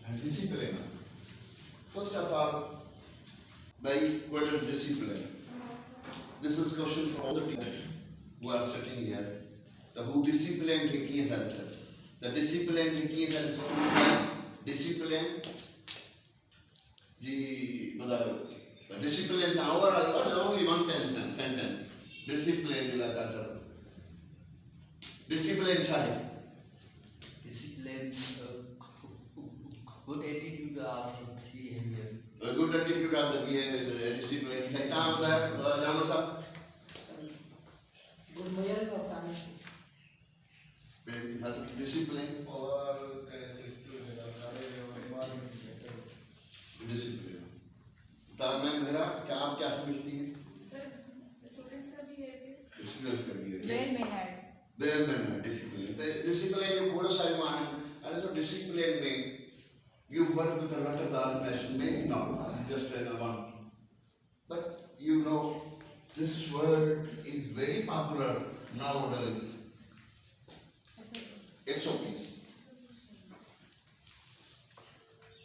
and discipline. First of all, by what is discipline? This is question for all the teachers who are sitting here. The who discipline के किए तरह से, the discipline के किए तरह से, discipline जी मतलब the discipline overall not only one sentence. Discipline दिलाता था. Discipline चाहिए. Discipline, good attitude of behavior. A good attitude of the behavior, discipline. Say काम होता है, जानो साहब. Good moral of time. Has discipline. और कैसे environment better. Discipline. तो मैं मेरा क्या आप क्या समझती हैं? स्टूडेंट्स का बिहेवियर Students का behavior. Well mannered Well mannered discipline. The discipline you follow Simon, and so discipline में you work with a lot of organization, maybe not just in one, but you know this word is very popular nowadays. SOPs,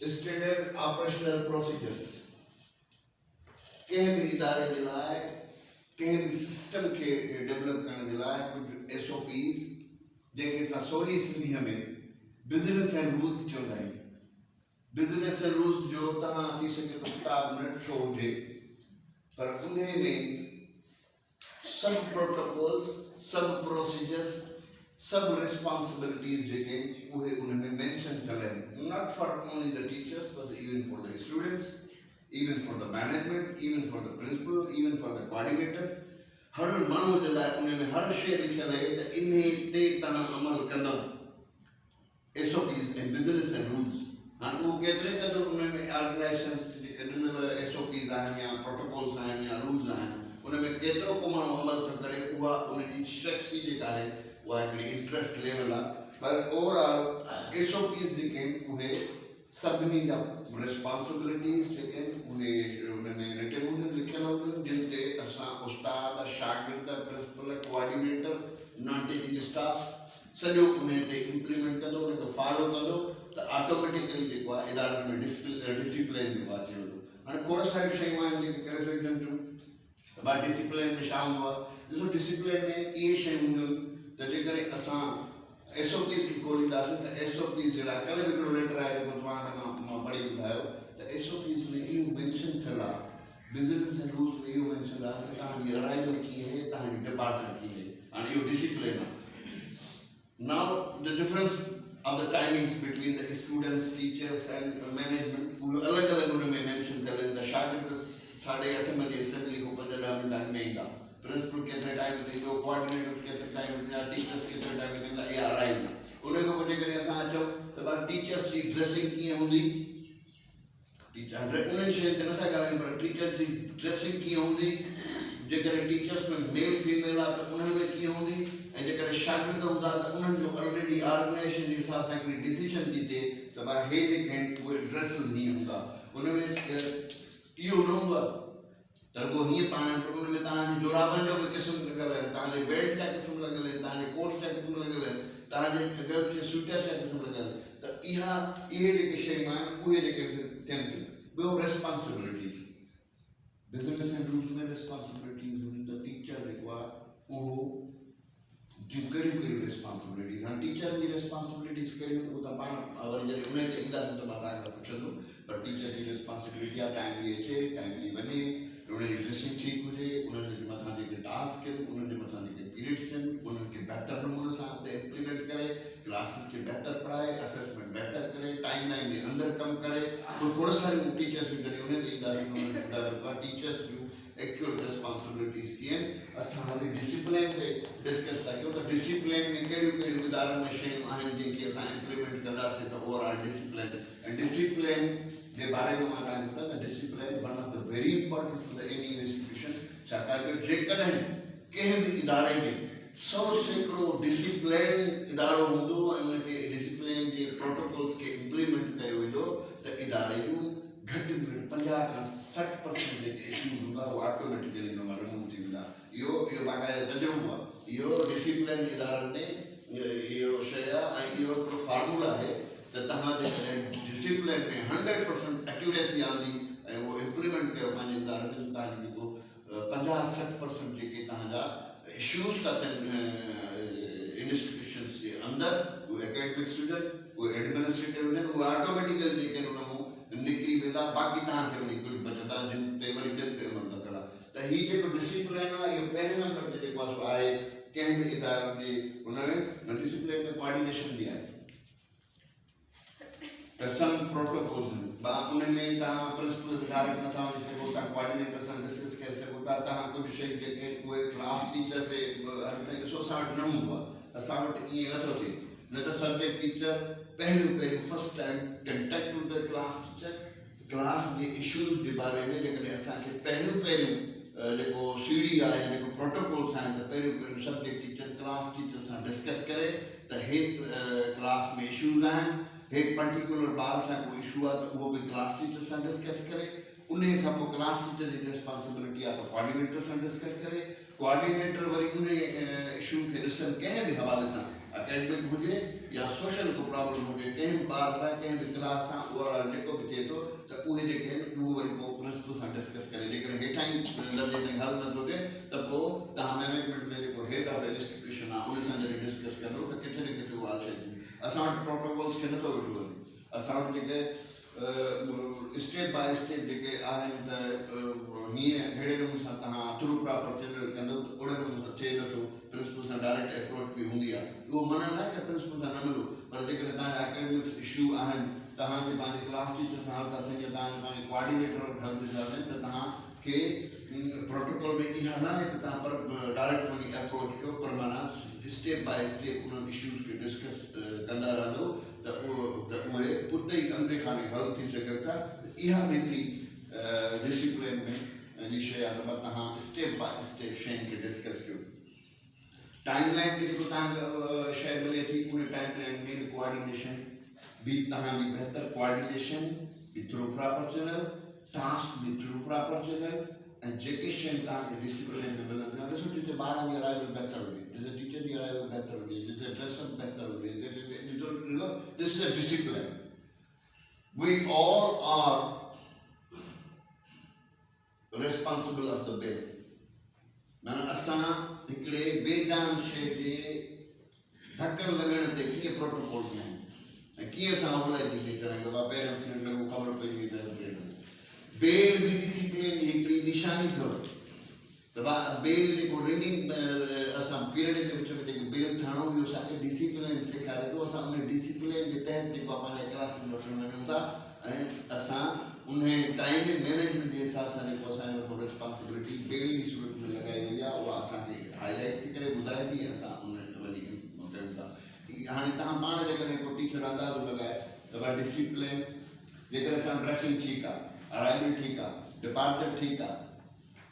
Standard Operational Procedures. कहीं भी इदारे दिलाए, कहीं भी system के develop करने दिलाए कुछ SOPs देखे सा सोली सिंधी हमें बिजनेस एंड रूल्स चलता है. बिजनेस एंड रूल्स जो तहाँ थी सके तो किताब न छोड़े, पर उन्हें में सब प्रोटोकॉल्स, सब प्रोसीजर्स, सब रिस्पांसिबिलिटीज जेके उन्हें में मेंशन चले. Not for only the teachers, but even for the students, even for the management, even for the principal, even for the coordinators. हर मानव जला उन्हें में हर शे लिखल है तो इन्हें ते तना अमल कंदो. SOPs and business and rules. हाँ वो कहते हैं कि जो उन्हें में organizations जो कदम SOPs आए या protocols आए या rules आए उन्हें में केतरो को मानो अमल तो करे हुआ उन्हें जी शख्सी जो है वो एक इंटरेस्ट लेवल आ पर overall SOPs जो के उन्हें सबनी का responsibilities जेके उन्हें में रिटेबुल लिखल हो जिनते असा उस्ताद शागिर्द principal coordinator non teaching staff सॼो उन्हें ते इम्प्लीमेंट कंदो उन्हें को फॉलो कंदो तो ऑटोमेटिकली जेको आहे इदारे में डिसिप्लिन जेको आहे अची वेंदो. हाणे खोड़ सारियूं शयूं आहिनि जेके करे सघजनि थियूं त भाई डिसिप्लिन में छा हूंदो आहे. ॾिसो डिसिप्लिन में इहे शयूं हूंदियूं त जेकॾहिं असां SOPs खे खोलींदासीं त SOPs जे लाइ कल्ह बि हिकिड़ो लेटर आहे जेको तव्हांखे मां पढ़ी ॿुधायो त SOPs में इहो मेंशन थियल आहे. बिज़नेस एंड रूल्स में इहो मेंशन आहे त तव्हांजी अराइवल कीअं आहे, तव्हांजी डिपार्चर कीअं आहे. हाणे इहो डिसिप्लिन आहे. Now the difference of the timings between the students, teachers and management वो अलग-अलग उन्हें मेंशन कर लें. द शागिर्द 8:30 बजे असेंबली को 15 मिनट में ईंदा. प्रिंसिपल केतिरे टाइम ते ईंदो, कोऑर्डिनेटर्स केतिरे टाइम ते ईंदा, टीचर्स केतिरे टाइम ते ईंदा, इहा अराइवल आहे. उन खां पोइ जेकॾहिं असां अचूं त भाई टीचर्स जी ड्रेसिंग कीअं हूंदी. टीचर उन्हनि शयुनि ते नथा ॻाल्हायूं पर टीचर्स जी ड्रेसिंग कीअं हूंदी. जेकॾहिं टीचर्स में मेल फीमेल आहे त उन्हनि में कीअं हूंदी ऐं जेकॾहिं शागिर्द हूंदा त उन्हनि जो ऑलरेडी ऑर्गेनाइजेशन जे हिसाब सां हिकिड़ी डिसीजन थी थिए त भाई हे जेके आहिनि उहे ड्रेसिस हीअं हूंदा. उन में इहो न हूंदो आहे त रुॻो हीअं पाइणा आहिनि पर उन में तव्हांजे जोराबनि जो बि क़िस्म लॻल आहिनि, तव्हांजे बेल्ट जा क़िस्म लॻल आहिनि, तव्हांजे कोट्स जा क़िस्म लॻल आहिनि, तव्हांजे गर्ल्स जे सूटर्स जा क़िस्म लॻल आहिनि. त इहे जेके शयूं आहिनि उहे जेके थियनि थियूं. ॿियो रेस्पॉन्सिबिलिटीज़ बिज़नेस एंड रूल्स में रेस्पॉन्सिबिलिटीज़ हूंदियूं त टीचर जेको आहे उहो जूं कहिड़ियूं रेस्पॉन्सिबिलिटीज़. हाणे टीचरनि जी रेस्पॉन्सिबिलिटीज़ कहिड़ियूं उहो त पाण वरी जॾहिं उन्हनि खे ईंदासीं त मां तव्हांखां पुछंदुमि. पर टीचर्स जी रेस्पॉन्सिबिलिटी आहे टाइमली अचे, टाइमली वञे, उन्हनि जी ड्रेसिंग ठीकु हुजे, उन्हनि जे मथां जेके टास्क आहिनि, उन्हनि जे मथां जेके पीरियड्स आहिनि उन्हनि खे बहितर नमूने सां इम्प्लीमेंट करे, क्लासिस खे बहितर पढ़ाए, असेसमेंट बहितर करे, टाइम लाइन जे अंदरि कमु करे. उहे खोड़ सारियूं टीचर्स बि जॾहिं उन ते ईंदासीं टीचर्स जूं एक्चुअल रेस्पॉन्सिबिलिटीज़ कीअं आहिनि. असां हाली डिसिप्लिन ते डिस्कस था कयूं त डिसिप्लिन में कहिड़ियूं कहिड़ियूं इदारनि में शयूं आहिनि जंहिंखे असां इम्प्लीमेंट कंदासीं त ओवरऑल डिसिप्लिन. ऐं डिसिप्लिन जे बारे में मां तव्हांखे ॿुधायां त discipline one of the very important for the any institution. छाकाणि त जेकॾहिं कंहिं बि इदारे में 100% डिसिप्लिन इदारो हूंदो ऐं उनखे डिसिप्लिन जे प्रोटोकॉल्स खे इम्प्लीमेंट कयो वेंदो त इदारे जूं घटि में घटि 50 खां 60% जेके इश्यूज़ हूंदा उहे ऑटोमेटिकली हिन मां रिमूव थी वेंदा. इहो बाक़ाइदा तजुर्बो आहे. इहो डिसिप्लिन इदारनि में इहो शइ आहे ऐं इहो हिकिड़ो फार्मूला आहे त तव्हां जेकॾहिं डिसिप्लिन 100% एक्यूरेसी आंदी ऐं उहो इम्प्लीमेंट कयो पंहिंजे इदारे में तव्हांजी जेको 50-60% जेके तव्हांजा इश्यूज़ था थियनि इंस्टीट्यूशंस जे अंदरि उहे एकेडमिक्स हुजनि उहे एडमिनिस्ट्रेटिव हुजनि उहे ऑटोमेटिकली जेके उन मां निकिरी वेंदा बाक़ी तव्हांखे वञी कुझु बचंदा जिन ते वरी ॿियनि ते अमल था करा त हीउ जेको डिसिप्लिन आहे इहो पहिरें नंबर ते जेको आहे कंहिं बि इदारे जे हुन में डिसिप्लिन में कोऑर्डिनेशन बि आहे त सम प्रोटोकॉल्स उन में तव्हां प्रिंसिपल डायरेक्ट नथा वञी सघो था कोऑर्डिनेटर सां डिस्कस करे सघो था तव्हां कुझु शयूं जेके उहे क्लास टीचर ते हर ताईं ॾिसो असां वटि न हूंदो आहे असां वटि ईअं नथो थिए न त सब्जेक्ट टीचर पहिरियों first time contact with the class teacher class जे इश्यूज़ जे बारे में जेकॾहिं असांखे पहिरियों जेको सीढ़ी आहे जेको प्रोटोकॉल्स आहिनि त पहिरियों सब्जेक्ट टीचर क्लास टीचर सां डिस्कस करे त हे क्लास में इश्यूज़ आहिनि हे पर्टिकुलर ॿार सां को इशू आहे त उहो बि क्लास टीचर सां डिस्कस करे उन खां पोइ क्लास टीचर जी रिस्पॉन्सिबिलिटी आहे त कोऑर्डिनेटर सां डिस्कस करे कोऑर्डिनेटर वरी उन इशू खे ॾिसनि कंहिं बि हवाले सां एकेडमिक हुजे या सोशल को प्रॉब्लम हुजे कंहिं बि ॿार सां कंहिं बि क्लास सां उहो जेको बि थिए थो त उहे जेके आहिनि उहो वरी पोइ प्रिंसिपल सां डिस्कस करे जेकॾहिं हेठां ई दर्जे ताईं हल नथो थिए त पोइ तव्हां मैनेजमेंट में जेको हेड ऑफ इंस्टीट्यूशन आहे उन सां जॾहिं डिस्कस कंदो त किथे न किथे उहा शइ थींदी असां वटि प्रोटोकॉल्स खे नथो वेठो वञे असां वटि जेके स्टेप बाय स्टेप जेके आहिनि त हीअं अहिड़े नमूने सां तव्हां थ्रू प्रॉपर चैनल कंदो त ओड़े नमूने सां थिए नथो प्रिंसिपल सां डायरेक्ट अप्रोच बि हूंदी आहे उहो मना न आहे त प्रिंसिपल सां न मिलो पर जेकॾहिं तव्हांजा एकेडमिक्स इशू आहिनि तव्हांजे पंहिंजे क्लास टीचर सां हल था थियनि या तव्हांजे पंहिंजे कोऑर्डिनेटर वटि हल था थियनि त तव्हांखे प्रोटोकॉल में इहा न आहे त तव्हां पर डायरेक्ट वञी अप्रोच कयो पर माना स्टेप बाय स्टेप उन्हनि इश्यूज़ खे डिस्कस कंदा रहंदो त उहे उते ई अंदरि खाने हल थी सघनि था इहा हिकिड़ी डिसिप्लिन में जी शइ आहे त तव्हां स्टेप बाय स्टेप शयुनि खे डिस्कस कयो टाइम लाइन ते जेको तव्हांखे शइ मिले थी उन टाइम लाइन में बि कोऑर्डिनेशन बि तव्हांजी बहितर कोऑर्डिनेशन बि थ्रू प्रॉपर चैनल टास्क बि थ्रू प्रॉपर चैनल ऐं जेके शयूं तव्हांखे डिसिप्लिन में मिलंदियूं आहिनि ॾिसो जिते ॿारनि जी अराइवल बहितर हुजे जिते टीचर जी अराइवल बहितर हुजे जिते ड्रेसअप बहितर हुजे this is a discipline we all are responsible of the bill माना असां हिकिड़े बेजान शइ जे धकनि लॻण ते कीअं प्रोटोकॉल कया आहिनि ऐं कीअं असां ऑर्गनाइज थी कराईंदो आहे पहिरियों पीरियड लॻो ख़बर पइजी वेंदी बेल भी डिसिप्लिन जी हिकिड़ी निशानी अथव त बेल जेको रिंगिंग असां पीरियड जे विच में जेको बेल ठाहिणो इहो असांखे डिसिप्लिन सेखारे थो असां उन डिसिप्लिन जे तहत जेको आहे पंहिंजे क्लासिस वठणु वञूं था ऐं असां उन टाइम मैनेजमेंट जे हिसाब सां जेको असांजो मथां रिस्पॉन्सिबिलिटी बेल जी सूरत में लॻाई वई आहे उहा असांखे हाईलाइट थी करे ॿुधाए थी ऐं असां उन वञी कयूं था हाणे तव्हां पाण जेकॾहिं को टीचर अंदाज़ो लॻाए त भाई डिसिप्लिन जेकॾहिं असां ड्रेसिंग ठीकु आहे अराइवल ठीकु आहे डिपार्चर ठीकु आहे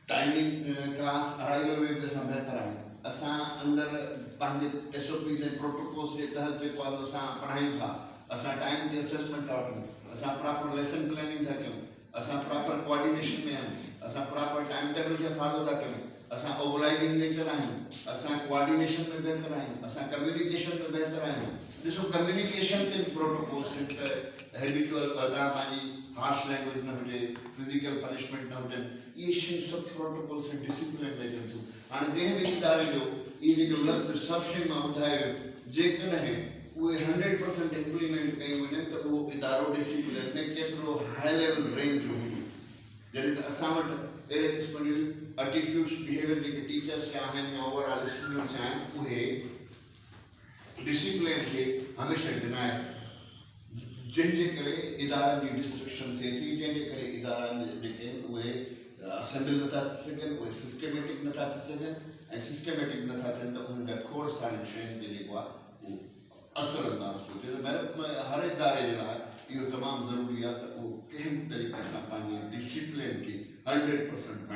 टाइमिंग क्लास अराइवल में बि असां बहितर आहियूं असां अंदरि पंहिंजे SOPs ऐं प्रोटोकॉल्स जे तहत जेको आहे असां पढ़ायूं था असां टाइम जी असेसमेंट था वठूं असां प्रॉपर लेसन प्लानिंग था कयूं असां प्रॉपर कोऑर्डिनेशन में आहियूं असां प्रॉपर टाइम टेबल खे फॉलो था कयूं असां ओवरलाइडिंग नेचर आहियूं असां कोऑर्डिनेशन में बहितर आहियूं असां कम्युनिकेशन में बहितर आहियूं ॾिसो कम्युनिकेशन ते बि प्रोटोकॉल्स हैबिचुअल तव्हां पंहिंजी हार्श लैंग्वेज न हुजे फिजिकल पनिशमेंट न हुजनि इहे शयूं सभु प्रोटोकॉल्स ऐं डिसिप्लिन में अचनि थियूं हाणे जंहिं बि इदारे जो इहे जेके लफ़्ज़ सभु शयूं मां ॿुधायो जेकॾहिं उहे 100% इम्प्लीमेंट कयूं वञनि त उहो इदारो डिसिप्लिन में केतिरो हाई लेवल रेंज जो हुजे जॾहिं त असां वटि अहिड़े क़िस्म जूं एटीट्यूड्स बिहेवियर जेके टीचर्स जा आहिनि या ओवरऑल स्टूडेंट्स जा आहिनि उहे डिसिप्लिन खे हमेशह डिनाए जंहिंजे करे इदारनि जी डिस्ट्रक्शन थिए थी जंहिंजे करे इदारनि जेके आहिनि उहे असेंबल नथा थी सघनि उहे सिस्टमेटिक नथा थी सघनि ऐं सिस्टमेटिक नथा थियनि त उन्हनि जा खोड़ सारियुनि शयुनि ते जेको आहे उहो असर अंदाज़ थो थिए त हर इदारे जे लाइ इहो तमामु ज़रूरी आहे त उहो कंहिं बि तरीक़े सां पंहिंजे डिसिप्लिन खे 100%